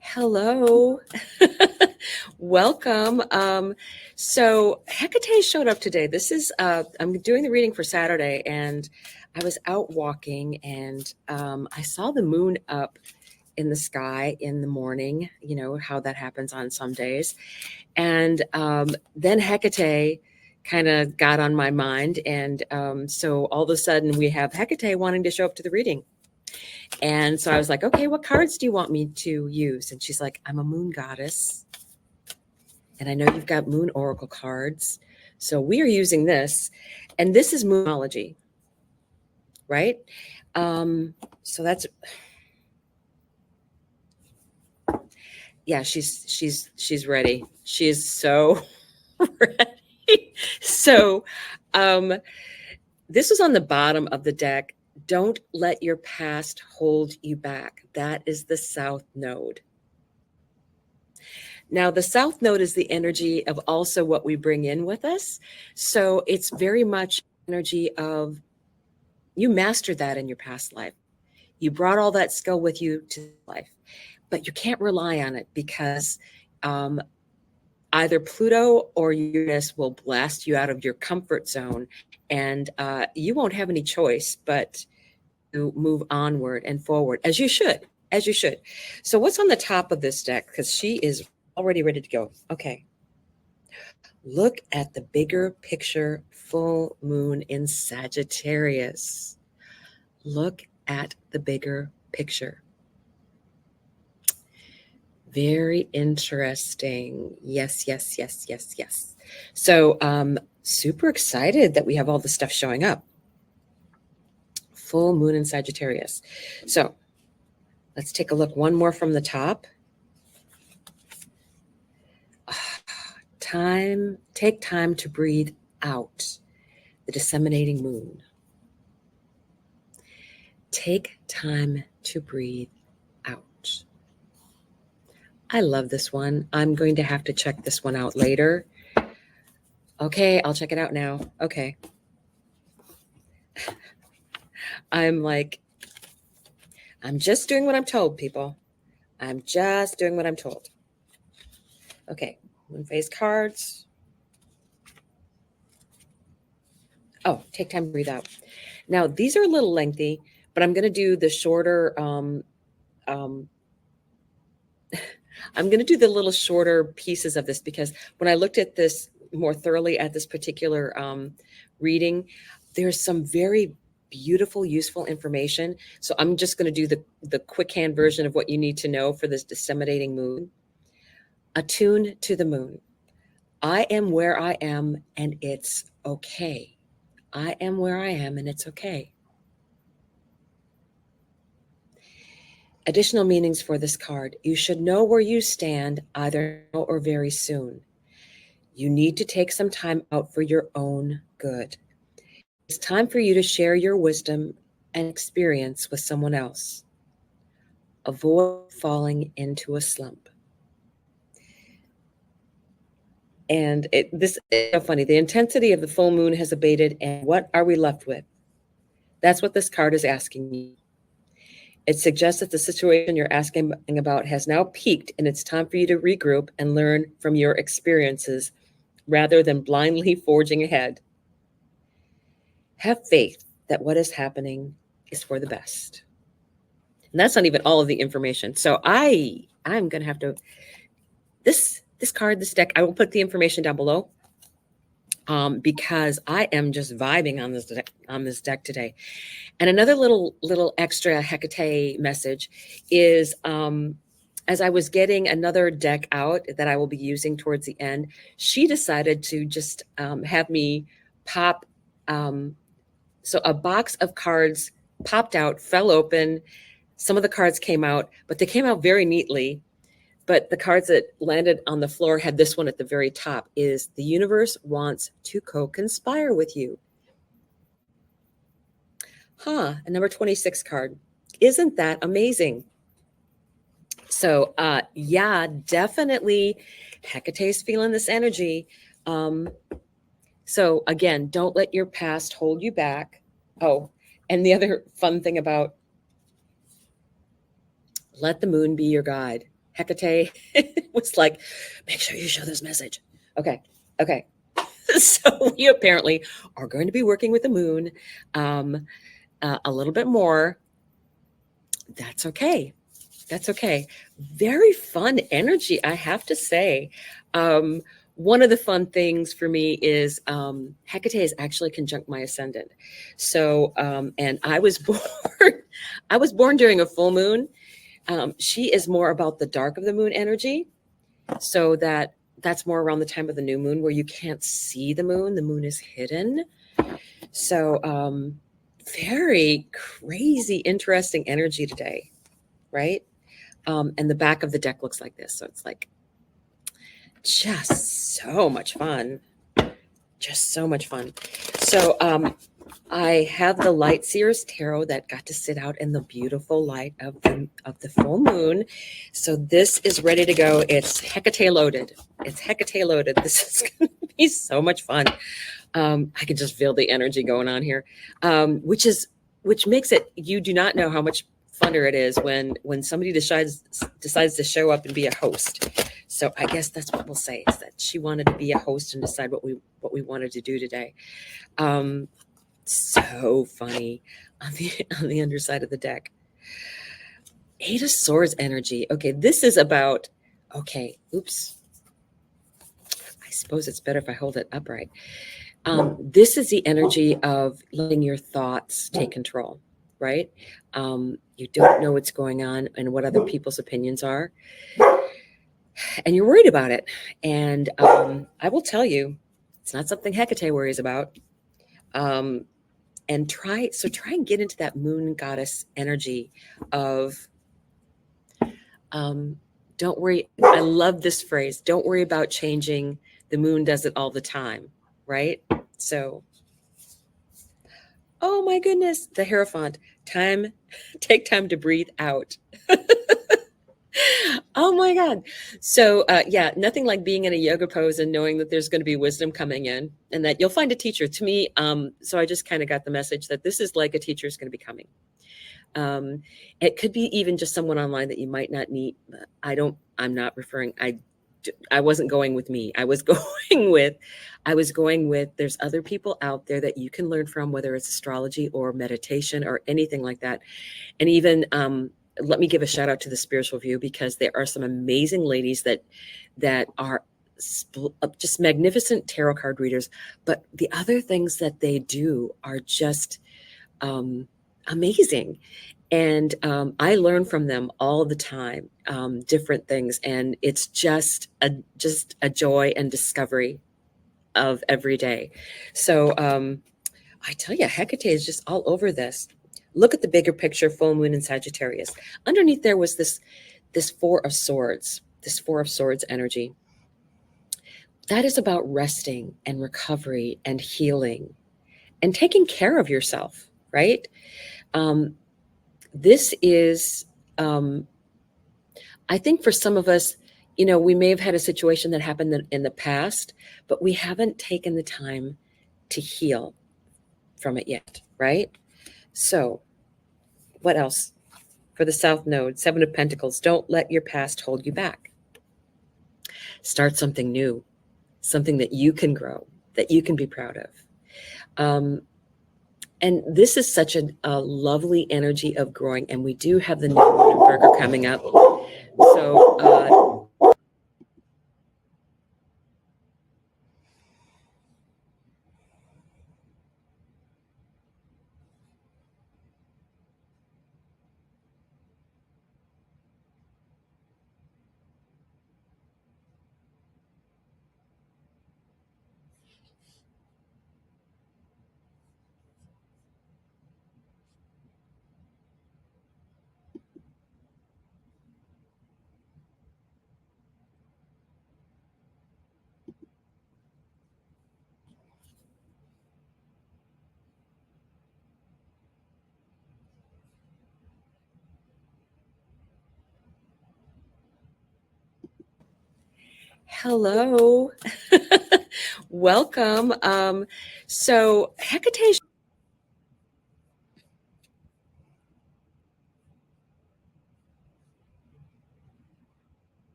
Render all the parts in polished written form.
Hello. Welcome. So Hecate showed up today. I'm doing the reading for Saturday, and I was out walking, and I saw the moon up in the sky in the morning. You know how that happens on some days. And then Hecate kind of got on my mind. And so all of a sudden we have Hecate wanting to show up to the reading. And so I was like, okay, what cards do you want me to use? And she's like, I'm a moon goddess. And I know you've got moon oracle cards. So we are using this. And this is moonology, right? So that's, yeah, she's ready. She is so ready. So this was on the bottom of the deck. Don't let your past hold you back. That is the South Node. Now, the South Node is the energy of also what we bring in with us. So it's very much energy of you mastered that in your past life. You brought all that skill with you to life, but you can't rely on it because either Pluto or Uranus will blast you out of your comfort zone, and you won't have any choice but to move onward and forward, as you should, as you should. So what's on the top of this deck? Because she is already ready to go. Okay. Look at the bigger picture, full moon in Sagittarius. Look at the bigger picture. Very interesting. Yes. So super excited that we have all this stuff showing up. Full moon in Sagittarius. So let's take a look. One more from the top. Take time to breathe out. The disseminating moon. Take time to breathe out. I love this one. I'm going to have to check this one out later. Okay, I'll check it out now. Okay. I'm just doing what I'm told, people. I'm just doing what I'm told. Okay, moon phase cards. Oh, take time to breathe out. Now, these are a little lengthy, but I'm going to do the shorter, I'm going to do the little shorter pieces of this because when I looked at this more thoroughly at this particular reading, there's some very beautiful, useful information. So I'm just going to do the quick hand version of what you need to know for this disseminating moon. Attune to the moon. I am where I am and it's okay. I am where I am and it's okay. Additional meanings for this card. You should know where you stand either now or very soon. You need to take some time out for your own good. It's time for you to share your wisdom and experience with someone else. Avoid falling into a slump. And this is so funny. The intensity of the full moon has abated, and what are we left with? That's what this card is asking me. It suggests that the situation you're asking about has now peaked, and it's time for you to regroup and learn from your experiences rather than blindly forging ahead. Have faith that what is happening is for the best. And that's not even all of the information. So I'm going to have to, this card, this deck, I will put the information down below because I am just vibing on this deck today. And another little extra Hecate message is as I was getting another deck out that I will be using towards the end, she decided to just have me pop. So a box of cards popped out, fell open. Some of the cards came out, but they came out very neatly. But the cards that landed on the floor had this one at the very top is the universe wants to co-conspire with you. A number 26 card. Isn't that amazing? So yeah, definitely Hecate's feeling this energy. So again, don't let your past hold you back. Oh, and the other fun thing about let the moon be your guide. Hecate was like, make sure you show this message. Okay. Okay. So we apparently are going to be working with the moon a little bit more. That's okay. That's okay. Very fun energy, I have to say. One of the fun things for me is Hecate is actually conjunct my ascendant. So, and I was born, I was born during a full moon. She is more about the dark of the moon energy. So that's more around the time of the new moon where you can't see the moon. The moon is hidden. So, very crazy, interesting energy today, right? And the back of the deck looks like this. So it's like just so much fun. Just so much fun. So I have the Light Seers Tarot that got to sit out in the beautiful light of the full moon. So this is ready to go. It's Hecate loaded. It's Hecate loaded. This is going to be so much fun. I can just feel the energy going on here, which makes it, you do not know how much funner it is when somebody decides to show up and be a host. So I guess that's what we'll say, is that she wanted to be a host and decide what we wanted to do today. So funny on the underside of the deck. Eight of Swords energy. Okay, this is about, okay, oops. I suppose it's better if I hold it upright. This is the energy of letting your thoughts take control, right? You don't know what's going on and what other people's opinions are, and you're worried about it. And I will tell you, it's not something Hecate worries about. And try and get into that moon goddess energy of, don't worry. I love this phrase. Don't worry about changing. The moon does it all the time, right? So, oh my goodness, the Hierophant. Take time to breathe out. Oh my God. So yeah, nothing like being in a yoga pose and knowing that there's going to be wisdom coming in and that you'll find a teacher. To me, so I just kind of got the message that this is like a teacher is going to be coming. It could be even just someone online that you might not meet. I'm not referring, I wasn't going with me. I was going with, there's other people out there that you can learn from, whether it's astrology or meditation or anything like that. And even, let me give a shout out to the Spiritual View, because there are some amazing ladies that are just magnificent tarot card readers. But the other things that they do are just amazing. And I learn from them all the time, different things. And it's just a joy and discovery of every day. So I tell you, Hecate is just all over this. Look at the bigger picture, full moon in Sagittarius. Underneath there was this Four of Swords, this Four of Swords energy. That is about resting and recovery and healing and taking care of yourself, right? This is, I think for some of us, we may have had a situation that happened in the past, but we haven't taken the time to heal from it yet, right? So what else? For the South Node, Seven of Pentacles, don't let your past hold you back. Start something new, something that you can grow, that you can be proud of. And this is such a lovely energy of growing. And we do have the new moon in Virgo coming up. So hello. Welcome. So Hecate.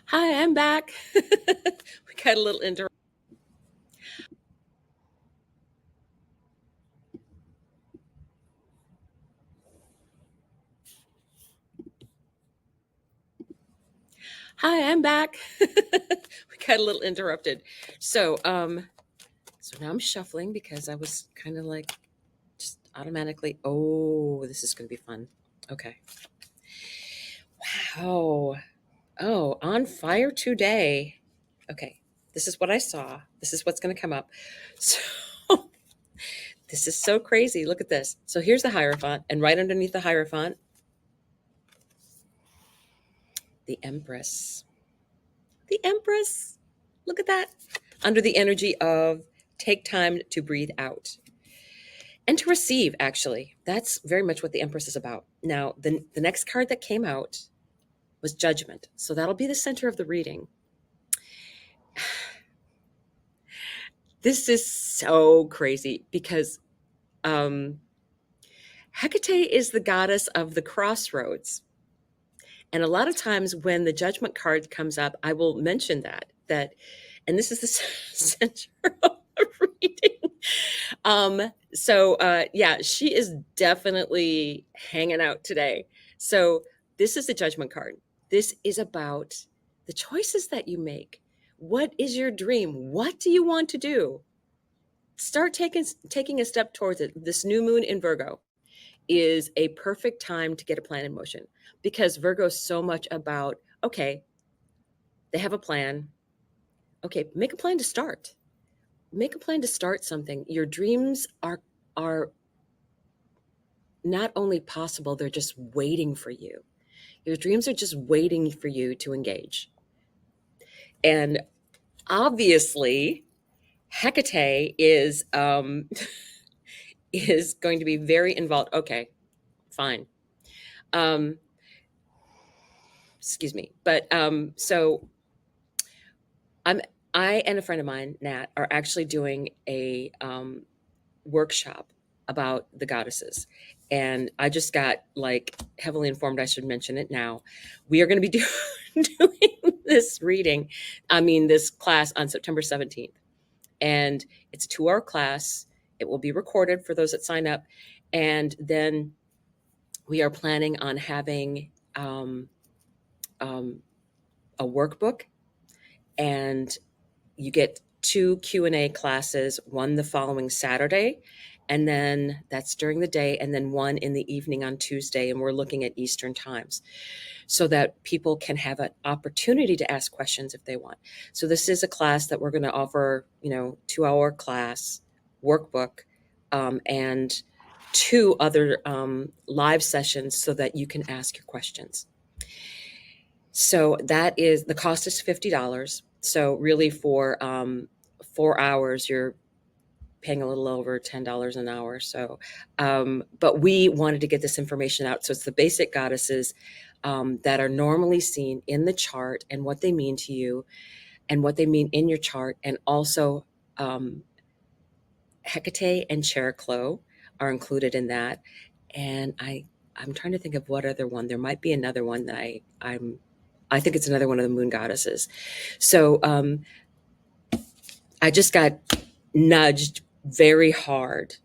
Hi, I'm back. We got a little interruption. Hi, I'm back. We got a little interrupted. So, so now I'm shuffling because I was kind of like just automatically. Oh, this is going to be fun. Okay. Wow. Oh, on fire today. Okay. This is what I saw. This is what's going to come up. So, this is so crazy. Look at this. So here's the Hierophant, and right underneath the Hierophant, the Empress. The Empress. Look at that. Under the energy of take time to breathe out and to receive, actually. That's very much what the Empress is about. Now, the next card that came out was Judgment. So that'll be the center of the reading. This is so crazy because Hekate is the goddess of the crossroads. And a lot of times when the Judgment card comes up, I will mention that, and this is the center of the reading. Yeah, she is definitely hanging out today. So this is the Judgment card. This is about the choices that you make. What is your dream? What do you want to do? Start taking a step towards it. This new moon in Virgo is a perfect time to get a plan in motion because Virgo is so much about, okay, they have a plan. Okay, make a plan to start. Make a plan to start something. Your dreams are not only possible, they're just waiting for you. Your dreams are just waiting for you to engage. And obviously, Hecate is going to be very involved. Okay, fine. Um, excuse me. But so I'm I and a friend of mine, Nat, are actually doing a workshop about the goddesses. And I just got like heavily informed. I should mention it now. We are going to be doing this reading, this class on September 17th. And it's a 2-hour class. It will be recorded for those that sign up. And then we are planning on having um, a workbook, and you get 2 Q&A classes, one the following Saturday, and then that's during the day, and then one in the evening on Tuesday, and we're looking at Eastern times so that people can have an opportunity to ask questions if they want. So this is a class that we're going to offer, 2-hour class, workbook, and 2 other live sessions so that you can ask your questions. So that is, the cost is $50. So really for 4 hours, you're paying a little over $10 an hour. So, but we wanted to get this information out. So it's the basic goddesses that are normally seen in the chart and what they mean to you and what they mean in your chart. And also Hecate and Chericlo are included in that. And I'm trying to think of what other one. There might be another one that I think it's another one of the moon goddesses. So I just got nudged very hard.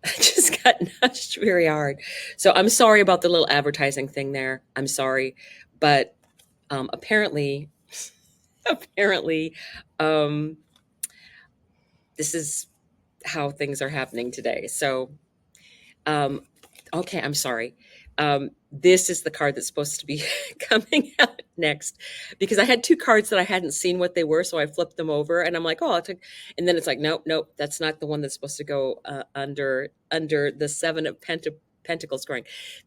I just got nudged very hard. So I'm sorry about the little advertising thing there. I'm sorry. But apparently, apparently, um, this is how things are happening today. So um, okay, I'm sorry. This is the card that's supposed to be coming out next because I had 2 cards that I hadn't seen what they were, so I flipped them over and I'm like, oh, and then it's like, nope, that's not the one that's supposed to go under the 7 of Pentacles scoring.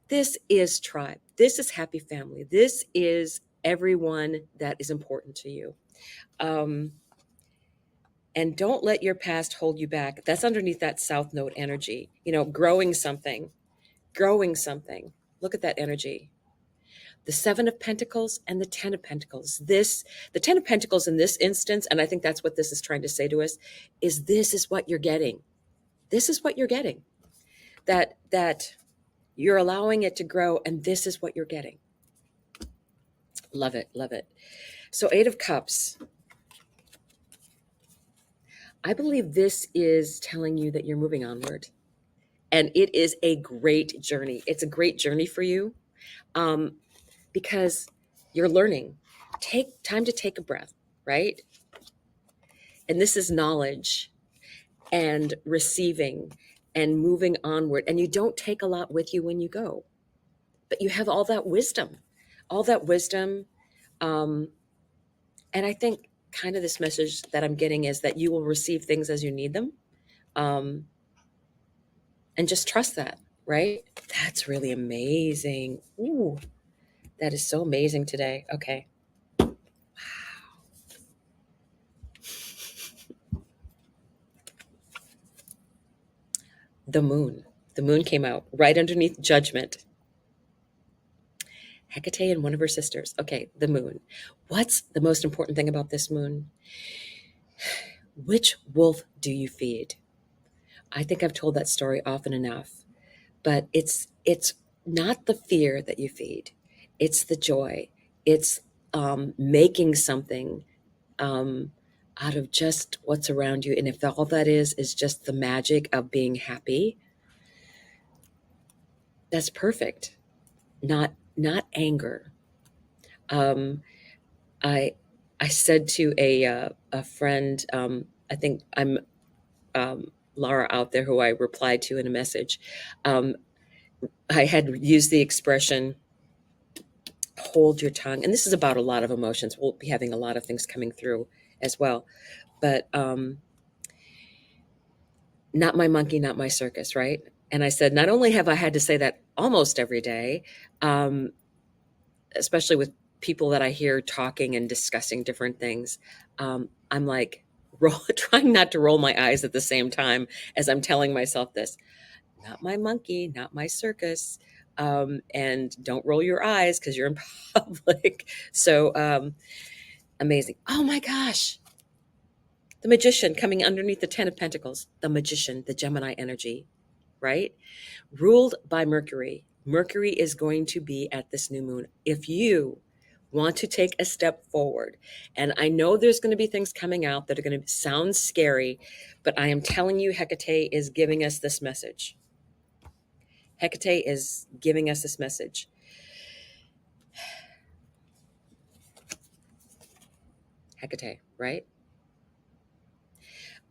This is tribe. This is happy family. This is everyone that is important to you. And don't let your past hold you back. That's underneath that South Node energy. Growing something. Look at that energy. The 7 of Pentacles and the 10 of Pentacles. The 10 of Pentacles in this instance, and I think that's what this is trying to say to us, is this is what you're getting. This is what you're getting. That you're allowing it to grow, and this is what you're getting. Love it. Love it. So, Eight of Cups. I believe this is telling you that you're moving onward. And it is a great journey. It's a great journey for you, um, because you're learning. Take time to take a breath, right? And this is knowledge and receiving and moving onward. And you don't take a lot with you when you go, but you have all that wisdom, all that wisdom. Um, and I think kind of this message that I'm getting is that you will receive things as you need them. Um, and just trust that, right? That's really amazing. Ooh, that is so amazing today. Okay. The moon. The moon came out right underneath judgment. Hecate and one of her sisters. Okay, the moon. What's the most important thing about this moon? Which wolf do you feed? I think I've told that story often enough, but it's not the fear that you feed. It's the joy. It's making something um, out of just what's around you. And if all that is just the magic of being happy, that's perfect. Not anger. Um, I I said to a friend, I think I'm Laura out there, who I replied to in a message. Um, I had used the expression "hold your tongue," and this is about a lot of emotions. We'll be having a lot of things coming through as well, but not my monkey, not my circus, right? And I said, not only have I had to say that almost every day, um, especially with people that I hear talking and discussing different things, I'm like trying not to roll my eyes at the same time as I'm telling myself this. Not my monkey, not my circus. And don't roll your eyes because you're in public. So amazing. Oh my gosh. The magician coming underneath the 10 of Pentacles. The magician, the Gemini energy, right? Ruled by Mercury. Mercury is going to be at this new moon. If you want to take a step forward, and I know there's going to be things coming out that are going to sound scary, but I am telling you, Hecate is giving us this message. Hecate is giving us this message. Hecate, right?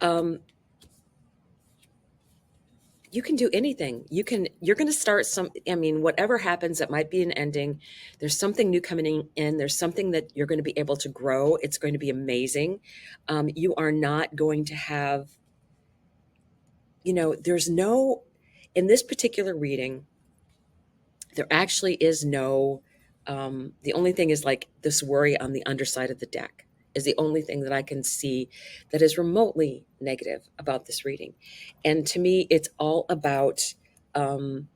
Um, you can do anything. You're going to start whatever happens, that might be an ending. There's something new coming in. There's something that you're going to be able to grow. It's going to be amazing. You are not going to have, there's no, in this particular reading, there actually is no, the only thing is like this worry on the underside of the deck is the only thing that I can see that is remotely negative about this reading. And to me, it's all about, um,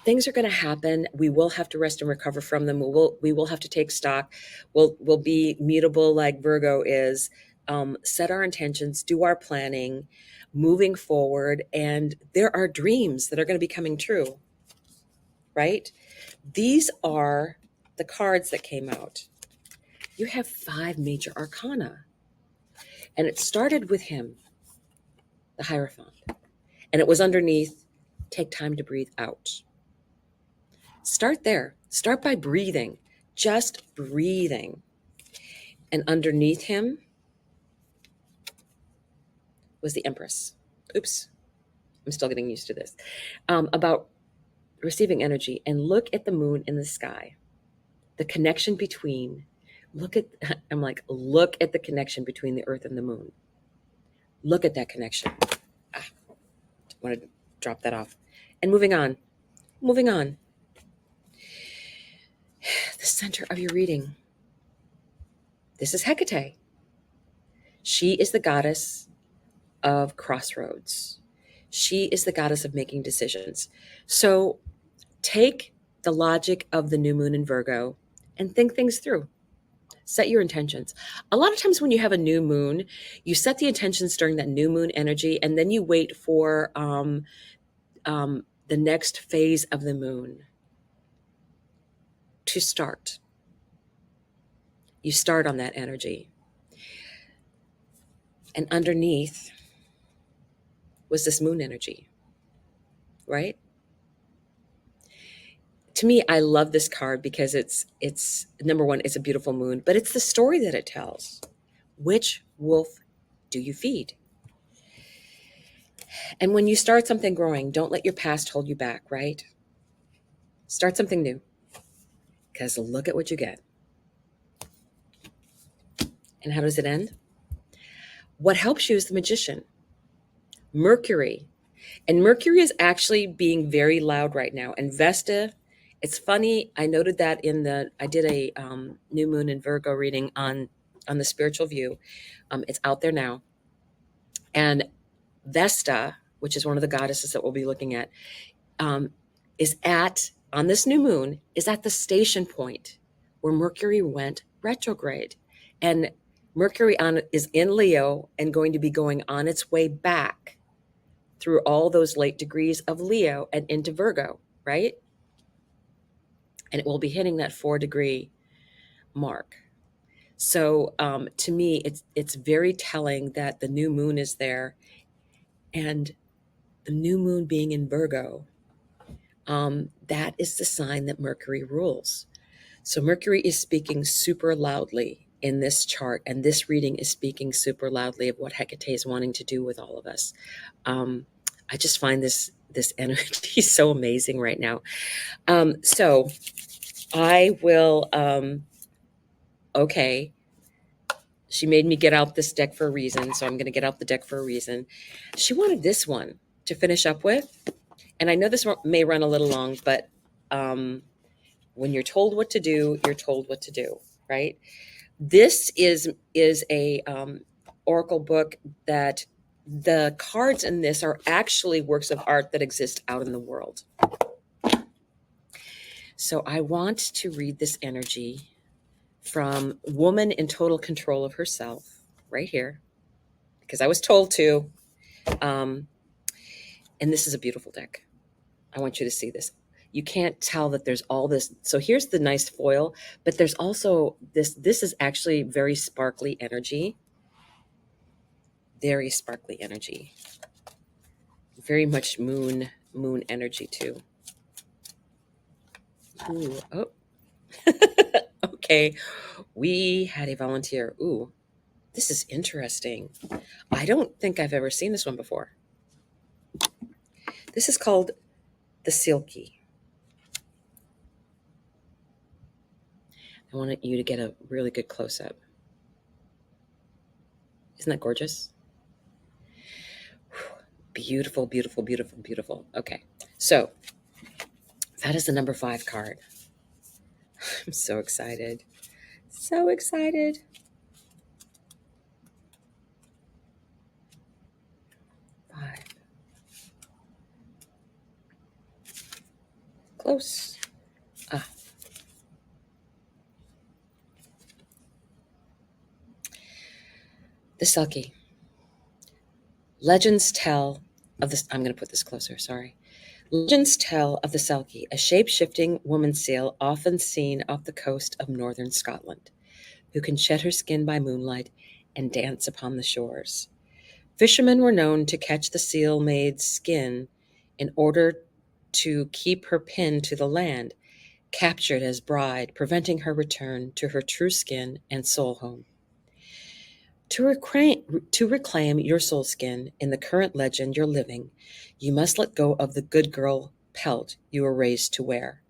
things are going to happen. We will have to rest and recover from them. We will have to take stock. We'll be mutable like Virgo is, set our intentions, do our planning, moving forward. And there are dreams that are going to be coming true, right? These are the cards that came out. You have 5 major arcana. And it started with him, the Hierophant. And it was underneath, take time to breathe out. Start there. Start by breathing, just breathing. And underneath him was the Empress. Oops, I'm still getting used to this. About receiving energy. And look at the moon in the sky. The connection between, look at the connection between the earth and the moon. Look at that connection. I wanted to drop that off. And moving on. The center of your reading. This is Hecate. She is the goddess of crossroads. She is the goddess of making decisions. So take the logic of the new moon in Virgo and think things through. Set your intentions. A lot of times when you have a new moon, you set the intentions during that new moon energy, and then you wait for the next phase of the moon. to start. You start on that energy. And underneath was this moon energy, right? To me, I love this card because it's number one, it's a beautiful moon, but it's the story that it tells. Which wolf do you feed? And when you start something growing, don't let your past hold you back, right? Start something new, because look at what you get. And how does it end? What helps you is the Magician, Mercury. And Mercury is actually being very loud right now. And Vesta, it's funny, I noted that I did a new moon in Virgo reading on the spiritual view. It's out there now. And Vesta, which is one of the goddesses that we'll be looking at, is on this new moon, is at the station point where Mercury went retrograde. And Mercury is in Leo and going to be going on its way back through all those late degrees of Leo and into Virgo, right? And it will be hitting that 4-degree mark. So to me, it's very telling that the new moon is there, and the new moon being in Virgo, that is the sign that Mercury rules. So Mercury is speaking super loudly in this chart, and this reading is speaking super loudly of what Hekate is wanting to do with all of us. I just find this energy so amazing right now. So I will, okay, she made me get out this deck for a reason, so I'm going to get out the deck for a reason. She wanted this one to finish up with, and I know this may run a little long, but when you're told what to do, you're told what to do, right? This is a oracle book that the cards in this are actually works of art that exist out in the world. So I want to read this energy from Woman in Total Control of Herself, right here, because I was told to. And this is a beautiful deck. I want you to see this. You can't tell that there's all this. So here's the nice foil, but there's also this. This is actually very sparkly energy. Very sparkly energy. Very much moon energy too. Ooh, oh. Okay, we had a volunteer. Ooh, this is interesting. I don't think I've ever seen this one before. This is called the Silky. I wanted you to get a really good close-up. Isn't that gorgeous? Beautiful, beautiful, beautiful, beautiful. Okay, so that is the number 5 card. I'm so excited. So excited. Close. The Selkie. Legends tell of this. I'm going to put this closer. Sorry. Legends tell of the Selkie, a shape-shifting woman seal often seen off the coast of northern Scotland, who can shed her skin by moonlight and dance upon the shores. Fishermen were known to catch the seal maid's skin in order to keep her pinned to the land, captured as bride, preventing her return to her true skin and soul home. To reclaim your soul skin in the current legend you're living, you must let go of the good girl pelt you were raised to wear.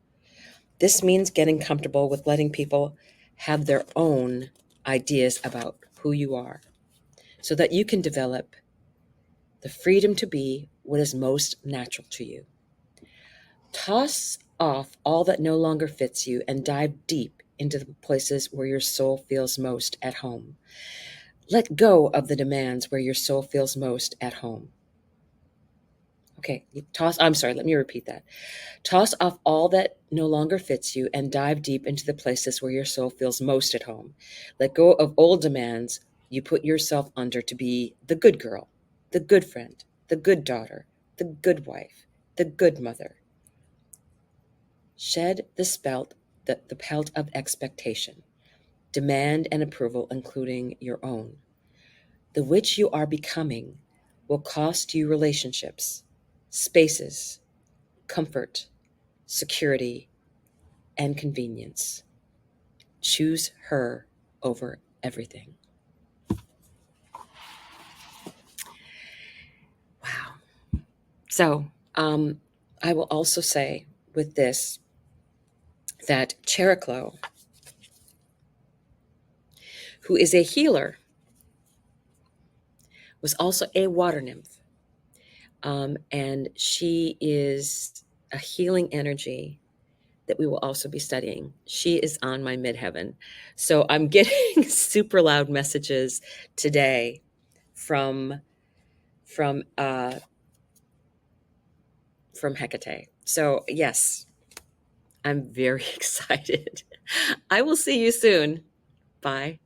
This means getting comfortable with letting people have their own ideas about who you are, so that you can develop the freedom to be what is most natural to you. Toss off all that no longer fits you and dive deep into the places where your soul feels most at home. Let go of the demands where your soul feels most at home. Okay, let me repeat that. Toss off all that no longer fits you and dive deep into the places where your soul feels most at home. Let go of old demands you put yourself under to be the good girl, the good friend, the good daughter, the good wife, the good mother. Shed the the pelt of expectation, demand and approval, including your own. The witch you are becoming will cost you relationships, spaces, comfort, security, and convenience. Choose her over everything. Wow. So, I will also say with this that Chericlo, who is a healer, was also a water nymph. And she is a healing energy that we will also be studying. She is on my midheaven. So I'm getting super loud messages today from from uh from Hekate. So yes, I'm very excited. I will see you soon. Bye.